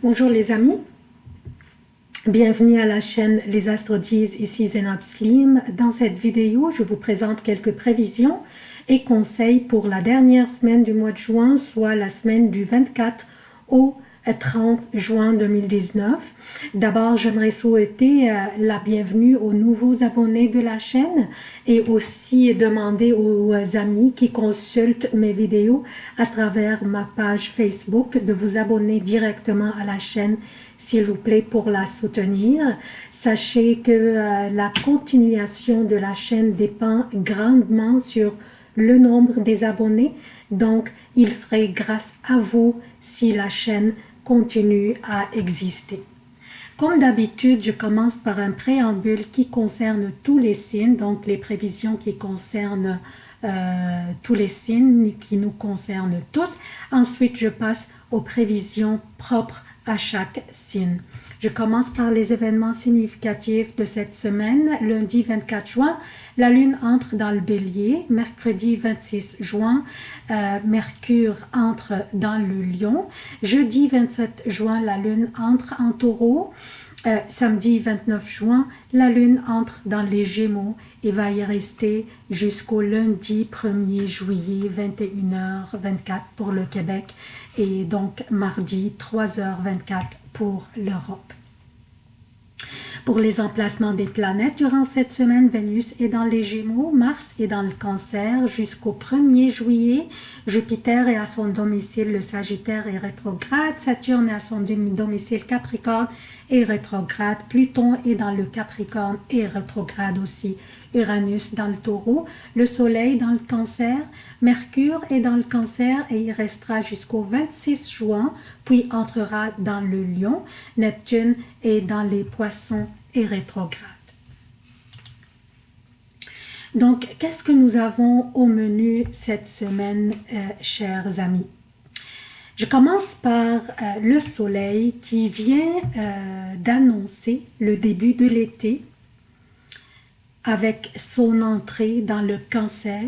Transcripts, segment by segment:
Bonjour les amis, bienvenue à la chaîne Les Astres disent, ici Zénab Slim. Dans cette vidéo, je vous présente quelques prévisions et conseils pour la dernière semaine du mois de juin, soit la semaine du 24 au 30 juin 2019. D'abord, j'aimerais souhaiter la bienvenue aux nouveaux abonnés de la chaîne et aussi demander aux amis qui consultent mes vidéos à travers ma page Facebook de vous abonner directement à la chaîne, s'il vous plaît, pour la soutenir. Sachez que la continuation de la chaîne dépend grandement sur le nombre des abonnés, donc il serait grâce à vous si la chaîne continue à exister. Comme d'habitude, je commence par un préambule qui concerne tous les signes, donc les prévisions qui concernent tous les signes, qui nous concernent tous. Ensuite, je passe aux prévisions propres à chaque signe. Je commence par les événements significatifs de cette semaine. Lundi 24 juin, la Lune entre dans le Bélier. Mercredi 26 juin, Mercure entre dans le Lion. Jeudi 27 juin, la Lune entre en Taureau. Samedi 29 juin, la Lune entre dans les Gémeaux et va y rester jusqu'au lundi 1er juillet, 21h24 pour le Québec et donc mardi 3h24 pour l'Europe. Pour les emplacements des planètes, durant cette semaine, Vénus est dans les Gémeaux, Mars est dans le Cancer jusqu'au 1er juillet. Jupiter est à son domicile, le Sagittaire est rétrograde. Saturne est à son domicile, Capricorne est rétrograde. Pluton est dans le Capricorne et rétrograde aussi. Uranus dans le Taureau. Le Soleil dans le Cancer. Mercure est dans le Cancer et il restera jusqu'au 26 juin, puis entrera dans le Lion. Neptune est dans les Poissons et rétrograde. Donc, qu'est-ce que nous avons au menu cette semaine, chers amis? Je commence par le Soleil qui vient d'annoncer le début de l'été avec son entrée dans le Cancer.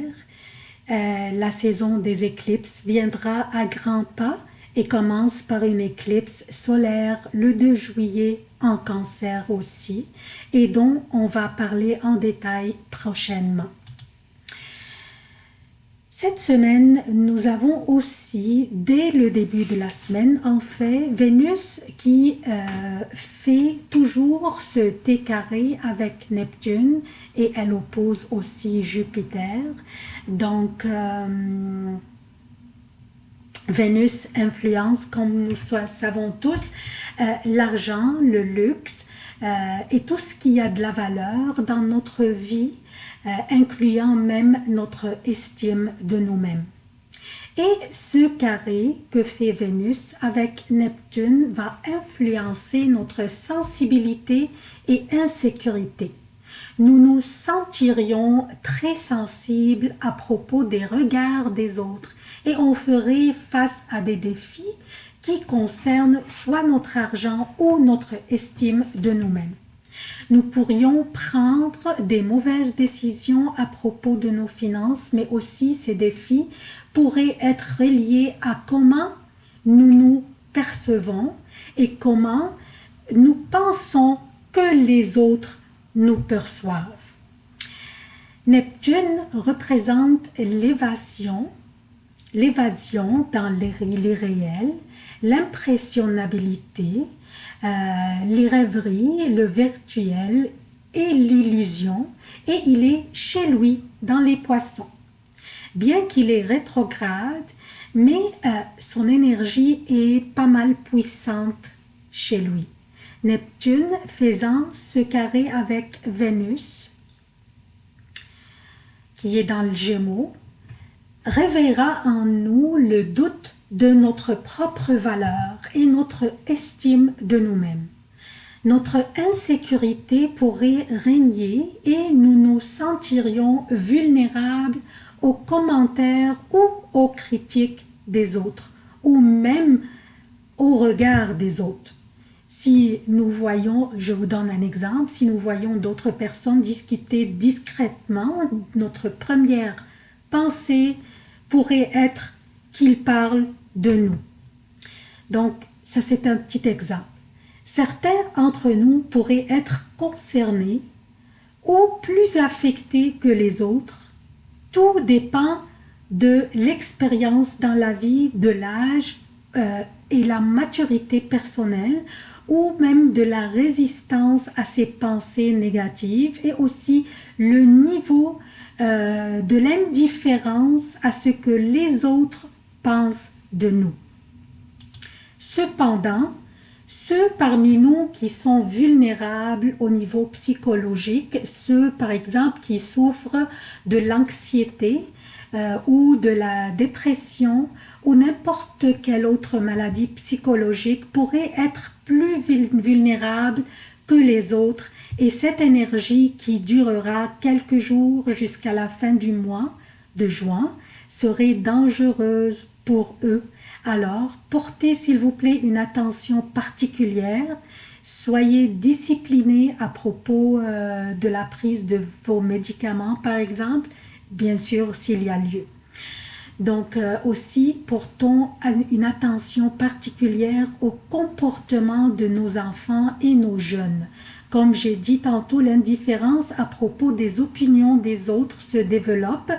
La saison des éclipses viendra à grands pas et commence par une éclipse solaire le 2 juillet en Cancer aussi, et dont on va parler en détail prochainement. Cette semaine, nous avons aussi, dès le début de la semaine, en fait, Vénus qui fait toujours ce T carré avec Neptune et elle oppose aussi Jupiter. Donc, Vénus influence, comme nous savons tous, l'argent, le luxe et tout ce qui a de la valeur dans notre vie, incluant même notre estime de nous-mêmes. Et ce carré que fait Vénus avec Neptune va influencer notre sensibilité et insécurité. Nous nous sentirions très sensibles à propos des regards des autres et on ferait face à des défis qui concernent soit notre argent ou notre estime de nous-mêmes. Nous pourrions prendre des mauvaises décisions à propos de nos finances, mais aussi ces défis pourraient être reliés à comment nous nous percevons et comment nous pensons que les autres nous perçoivent. Neptune représente l'évasion dans l'irréel, l'impressionnabilité, les rêveries, le virtuel et l'illusion, et il est chez lui dans les Poissons. Bien qu'il est rétrograde, mais son énergie est pas mal puissante chez lui. Neptune faisant ce carré avec Vénus, qui est dans le Gémeaux, réveillera en nous le doute de notre propre valeur et notre estime de nous-mêmes. Notre insécurité pourrait régner et nous nous sentirions vulnérables aux commentaires ou aux critiques des autres, ou même au regard des autres. Si nous voyons, je vous donne un exemple, si nous voyons d'autres personnes discuter discrètement, notre première pensée pourrait être qu'ils parlent de nous. Donc, Ça, c'est un petit exemple. Certains d'entre nous pourraient être concernés ou plus affectés que les autres. Tout dépend de l'expérience dans la vie, de l'âge et la maturité personnelle, ou même de la résistance à ces pensées négatives, et aussi le niveau de l'indifférence à ce que les autres pensent de nous. Cependant, ceux parmi nous qui sont vulnérables au niveau psychologique, ceux par exemple qui souffrent de l'anxiété ou de la dépression ou n'importe quelle autre maladie psychologique, pourraient être plus vulnérables que les autres, et cette énergie qui durera quelques jours jusqu'à la fin du mois de juin serait dangereuse pour eux. Alors, portez s'il vous plaît une attention particulière, soyez disciplinés à propos de la prise de vos médicaments par exemple, bien sûr s'il y a lieu. Donc aussi, portons une attention particulière au comportement de nos enfants et nos jeunes. Comme j'ai dit tantôt, l'indifférence à propos des opinions des autres se développe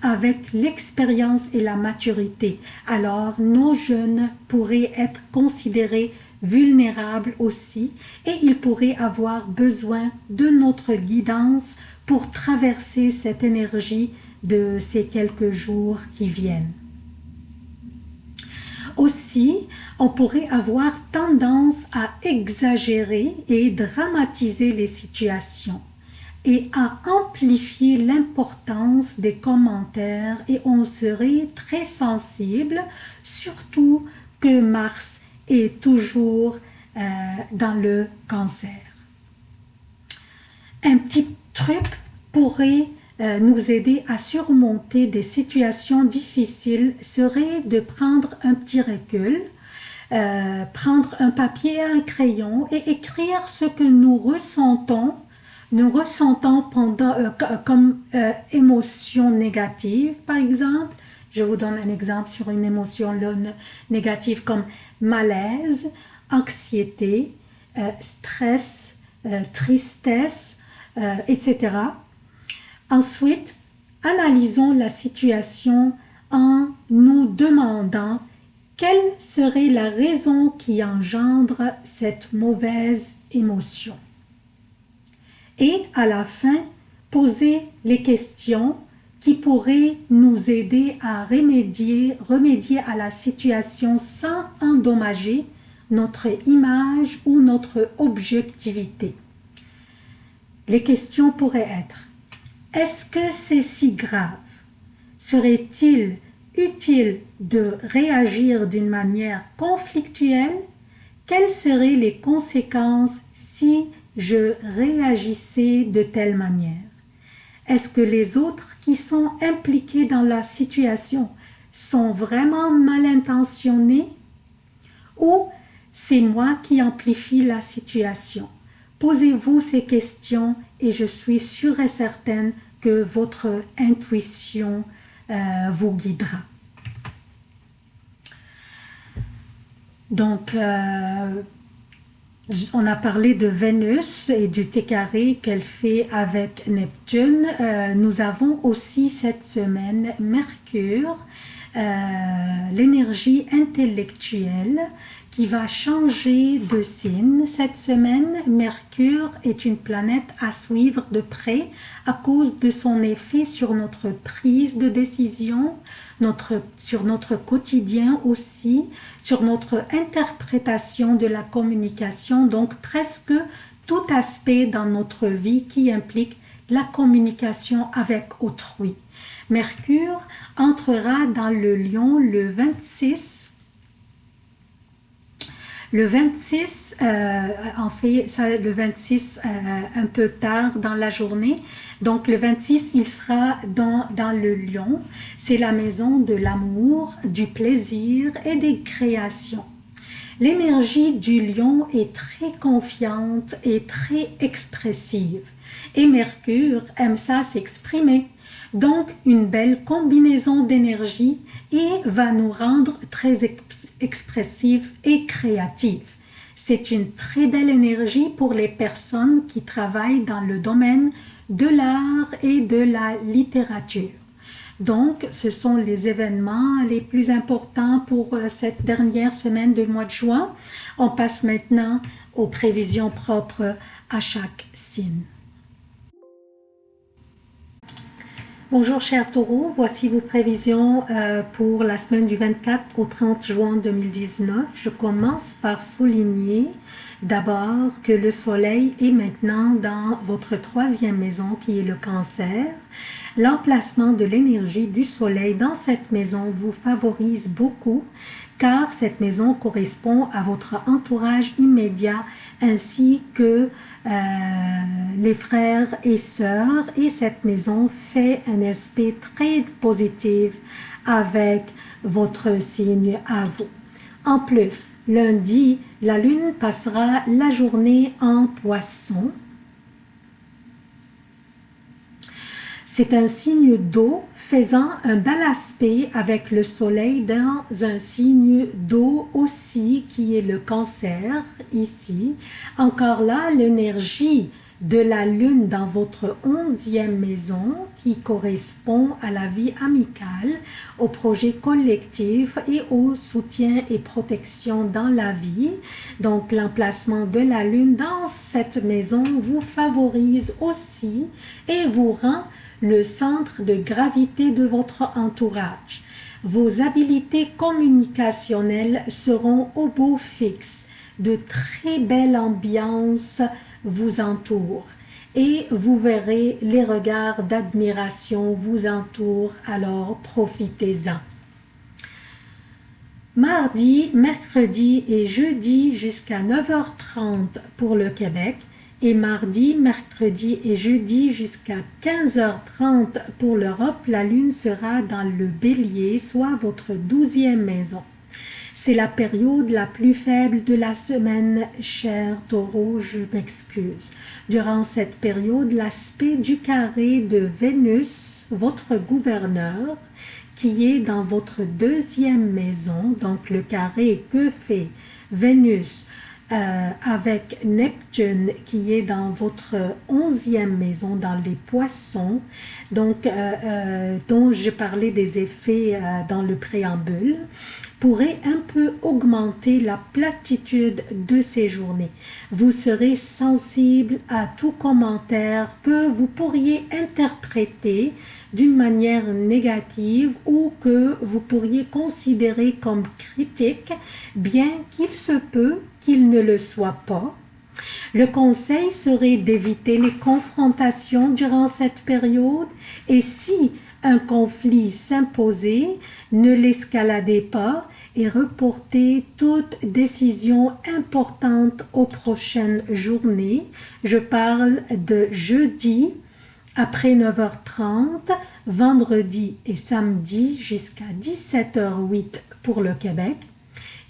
avec l'expérience et la maturité. Alors, nos jeunes pourraient être considérés vulnérables aussi, et ils pourraient avoir besoin de notre guidance pour traverser cette énergie de ces quelques jours qui viennent. Aussi, on pourrait avoir tendance à exagérer et dramatiser les situations et à amplifier l'importance des commentaires, et on serait très sensible, surtout que Mars est toujours dans le Cancer. Un petit truc pourrait nous aider à surmonter des situations difficiles serait de prendre un petit recul, prendre un papier et un crayon et écrire ce que nous ressentons pendant, comme émotion négative, par exemple. Je vous donne un exemple sur une émotion négative comme malaise, anxiété, stress, tristesse, etc. Ensuite, analysons la situation en nous demandant quelle serait la raison qui engendre cette mauvaise émotion. Et à la fin, poser les questions qui pourraient nous aider à remédier à la situation sans endommager notre image ou notre objectivité. Les questions pourraient être: est-ce que c'est si grave? Serait-il utile de réagir d'une manière conflictuelle? Quelles seraient les conséquences si je réagissais de telle manière? Est-ce que les autres qui sont impliqués dans la situation sont vraiment mal intentionnés? Ou c'est moi qui amplifie la situation? Posez-vous ces questions et je suis sûre et certaine que votre intuition vous guidera. Donc, on a parlé de Vénus et du T-carré qu'elle fait avec Neptune. Nous avons aussi cette semaine Mercure, l'énergie intellectuelle qui va changer de signe. Cette semaine, Mercure est une planète à suivre de près à cause de son effet sur notre prise de décision, sur notre quotidien aussi, sur notre interprétation de la communication, donc presque tout aspect dans notre vie qui implique la communication avec autrui. Mercure entrera dans le Lion le 26. Le 26, en fait, le 26 un peu tard dans la journée. Donc le 26, il sera dans le Lion. C'est la maison de l'amour, du plaisir et des créations. L'énergie du Lion est très confiante et très expressive. Et Mercure aime ça s'exprimer. Donc, une belle combinaison d'énergie et va nous rendre très expressifs et créatifs. C'est une très belle énergie pour les personnes qui travaillent dans le domaine de l'art et de la littérature. Donc, ce sont les événements les plus importants pour cette dernière semaine du mois de juin. On passe maintenant aux prévisions propres à chaque signe. Bonjour chers taureaux, voici vos prévisions pour la semaine du 24 au 30 juin 2019. Je commence par souligner d'abord que le soleil est maintenant dans votre troisième maison qui est le cancer. L'emplacement de l'énergie du soleil dans cette maison vous favorise beaucoup car cette maison correspond à votre entourage immédiat ainsi que les frères et sœurs, et cette maison fait un aspect très positif avec votre signe à vous. En plus, lundi, la lune passera la journée en poisson. C'est un signe d'eau faisant un bel aspect avec le soleil dans un signe d'eau aussi qui est le cancer ici. Encore là, l'énergie de la lune dans votre 11e maison qui correspond à la vie amicale, au projet collectif et au soutien et protection dans la vie. Donc l'emplacement de la lune dans cette maison vous favorise aussi et vous rend le centre de gravité de votre entourage. Vos habiletés communicationnelles seront au beau fixe. De très belles ambiances vous entourent et vous verrez les regards d'admiration vous entourent, alors profitez-en. Mardi, mercredi et jeudi jusqu'à 9h30 pour le Québec et mardi, mercredi et jeudi jusqu'à 15h30 pour l'Europe, la lune sera dans le bélier, soit votre 12e maison. C'est la période la plus faible de la semaine, cher taureau, je m'excuse. Durant cette période, l'aspect du carré de Vénus, votre gouverneur, qui est dans votre 2e maison, donc le carré que fait Vénus avec Neptune qui est dans votre 11e maison dans les poissons, donc dont je parlais des effets dans le préambule, pourrait un peu augmenter la platitude de ces journées. Vous serez sensible à tout commentaire que vous pourriez interpréter d'une manière négative ou que vous pourriez considérer comme critique, bien qu'il se peut qu'il ne le soit pas. Le conseil serait d'éviter les confrontations durant cette période et si un conflit s'imposait, ne l'escaladez pas et reportez toute décision importante aux prochaines journées. Je parle de jeudi après 9h30, vendredi et samedi jusqu'à 17h08 pour le Québec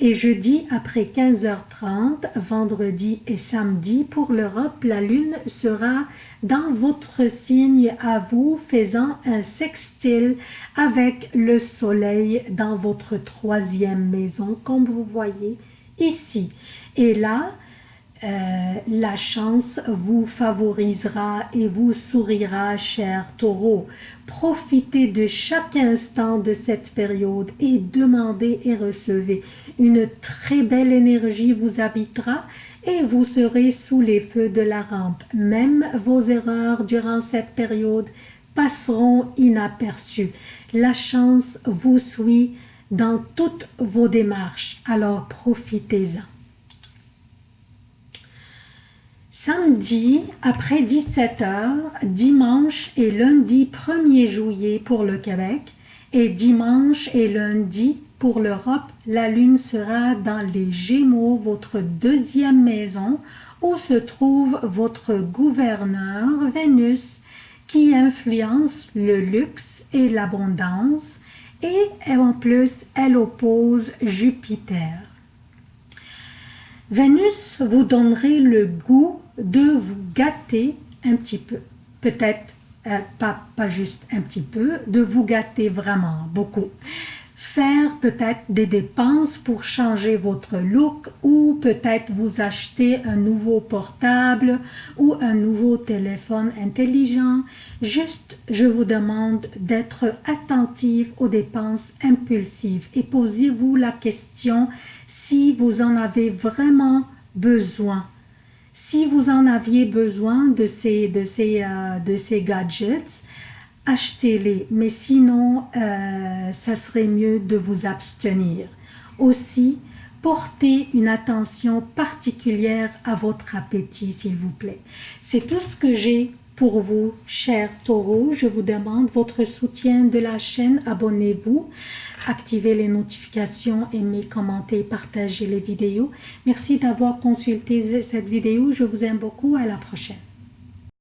et jeudi après 15h30, vendredi et samedi pour l'Europe, la lune sera dans votre signe à vous, faisant un sextile avec le soleil dans votre 3e maison, comme vous voyez ici. Et là, la chance vous favorisera et vous sourira, cher taureau. Profitez de chaque instant de cette période et demandez et recevez. Une très belle énergie vous habitera et vous serez sous les feux de la rampe. Même vos erreurs durant cette période passeront inaperçues. La chance vous suit dans toutes vos démarches, alors profitez-en. Samedi après 17h, dimanche et lundi 1er juillet pour le Québec et dimanche et lundi pour l'Europe, la lune sera dans les Gémeaux, votre 2e maison où se trouve votre gouverneur Vénus qui influence le luxe et l'abondance et en plus elle oppose Jupiter. Vénus vous donnerait le goût de vous gâter un petit peu. Peut-être pas juste un petit peu, de vous gâter vraiment beaucoup. Faire peut-être des dépenses pour changer votre look ou peut-être vous acheter un nouveau portable ou un nouveau téléphone intelligent. Juste, je vous demande d'être attentif aux dépenses impulsives et posez-vous la question si vous en avez vraiment besoin. Si vous en aviez besoin de ces gadgets, achetez-les, mais sinon, ça serait mieux de vous abstenir. Aussi, portez une attention particulière à votre appétit, s'il vous plaît. C'est tout ce que j'ai pour vous, chers taureaux. Je vous demande votre soutien de la chaîne. Abonnez-vous, activez les notifications, aimez, commentez, partagez les vidéos. Merci d'avoir consulté cette vidéo. Je vous aime beaucoup. À la prochaine.